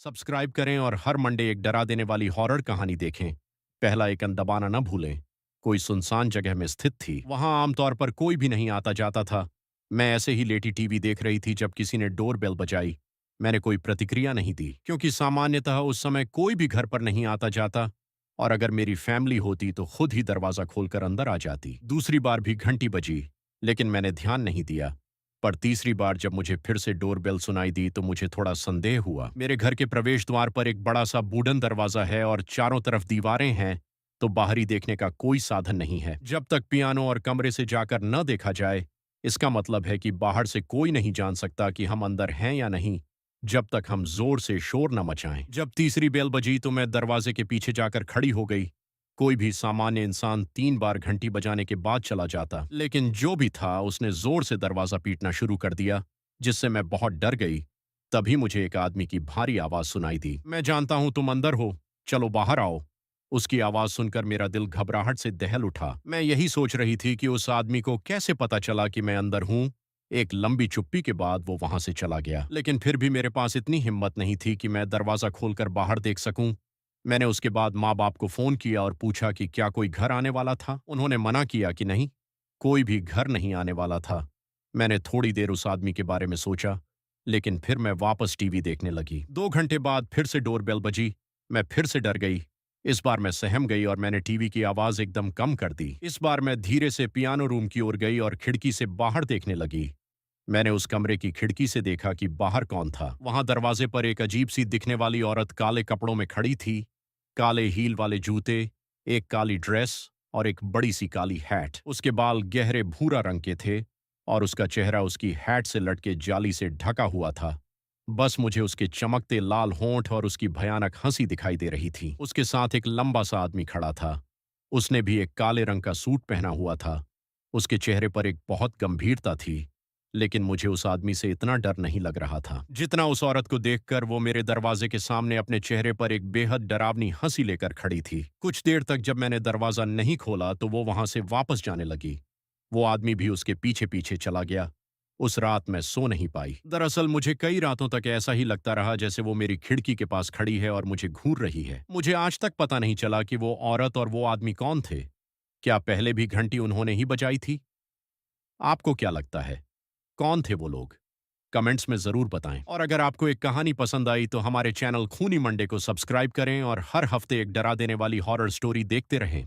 Subscribe करें और हर Monday एक डरा देने वाली हॉरर कहानी देखें। पहला आइकन दबाना न भूलें। कोई सुनसान जगह में स्थित थी, वहां आमतौर पर कोई भी नहीं आता जाता था। मैं ऐसे ही लेटी टीवी देख रही थी जब किसी ने डोर बेल बजाई। मैंने कोई प्रतिक्रिया नहीं दी क्योंकि सामान्यतः उस समय कोई भी घर पर नहीं आता जाता, और अगर मेरी फैमिली होती तो खुद ही दरवाजा खोलकर अंदर आ जाती। दूसरी बार भी घंटी बजी, लेकिन मैंने ध्यान नहीं दिया। पर तीसरी बार जब मुझे फिर से डोरबेल सुनाई दी तो मुझे थोड़ा संदेह हुआ। मेरे घर के प्रवेश द्वार पर एक बड़ा सा वुडन दरवाजा है और चारों तरफ दीवारें हैं, तो बाहरी देखने का कोई साधन नहीं है। जब तक पियानो और कमरे से जाकर न देखा जाए, इसका मतलब है कि बाहर से कोई नहीं जान सकता कि हम अंदर हैं या नहीं, जब तक हम जोर से शोर न मचाएं। जब तीसरी बेल बजी तो मैं दरवाजे के पीछे जाकर खड़ी हो गई। कोई भी सामान्य इंसान 3 बार घंटी बजाने के बाद चला जाता, लेकिन जो भी था उसने जोर से दरवाजा पीटना शुरू कर दिया, जिससे मैं बहुत डर गई। तभी मुझे एक आदमी की भारी आवाज सुनाई दी। मैं जानता हूं तुम अंदर हो, चलो बाहर आओ। उसकी आवाज सुनकर मेरा दिल घबराहट से दहल उठा। मैं यही सोच रही थी कि उस आदमी को कैसे पता चला कि मैं अंदर हूं। एक लंबी चुप्पी के बाद वो वहां से चला गया, लेकिन फिर भी मेरे पास इतनी हिम्मत नहीं थी कि मैं दरवाजा खोलकर बाहर देख सकूं। मैंने उसके बाद माँ बाप को फोन किया और पूछा कि क्या कोई घर आने वाला था। उन्होंने मना किया कि नहीं, कोई भी घर नहीं आने वाला था। मैंने थोड़ी देर उस आदमी के बारे में सोचा, लेकिन फिर मैं वापस टीवी देखने लगी। 2 घंटे बाद फिर से डोरबेल बजी। मैं फिर से डर गई। इस बार मैं सहम गई और मैंने टीवी की आवाज एकदम कम कर दी। इस बार मैं धीरे से पियानो रूम की ओर गई और खिड़की से बाहर देखने लगी। मैंने उस कमरे की खिड़की से देखा कि बाहर कौन था। वहां दरवाजे पर एक अजीब सी दिखने वाली औरत काले कपड़ों में खड़ी थी। काले हील वाले जूते, एक काली ड्रेस और एक बड़ी सी काली हैट। उसके बाल गहरे भूरा रंग के थे और उसका चेहरा उसकी हैट से लटके जाली से ढका हुआ था। बस मुझे उसके चमकते लाल होंठ और उसकी भयानक हंसी दिखाई दे रही थी। उसके साथ एक लंबा सा आदमी खड़ा था। उसने भी एक काले रंग का सूट पहना हुआ था। उसके चेहरे पर एक बहुत गंभीरता थी, लेकिन मुझे उस आदमी से इतना डर नहीं लग रहा था जितना उस औरत को देखकर वो मेरे दरवाजे के सामने अपने चेहरे पर एक बेहद डरावनी हंसी लेकर खड़ी थी। कुछ देर तक जब मैंने दरवाजा नहीं खोला तो वो वहां से वापस जाने लगी। वो आदमी भी उसके पीछे पीछे चला गया। उस रात मैं सो नहीं पाई। दरअसल मुझे कई रातों तक ऐसा ही लगता रहा जैसे वो मेरी खिड़की के पास खड़ी है और मुझे घूर रही है। मुझे आज तक पता नहीं चला कि वो औरत और वो आदमी कौन थे। क्या पहले भी घंटी उन्होंने ही बजाई थी? आपको क्या लगता है, कौन थे वो लोग? कमेंट्स में जरूर बताएं। और अगर आपको एक कहानी पसंद आई तो हमारे चैनल खूनी मंडे को सब्सक्राइब करें और हर हफ्ते एक डरा देने वाली हॉरर स्टोरी देखते रहें।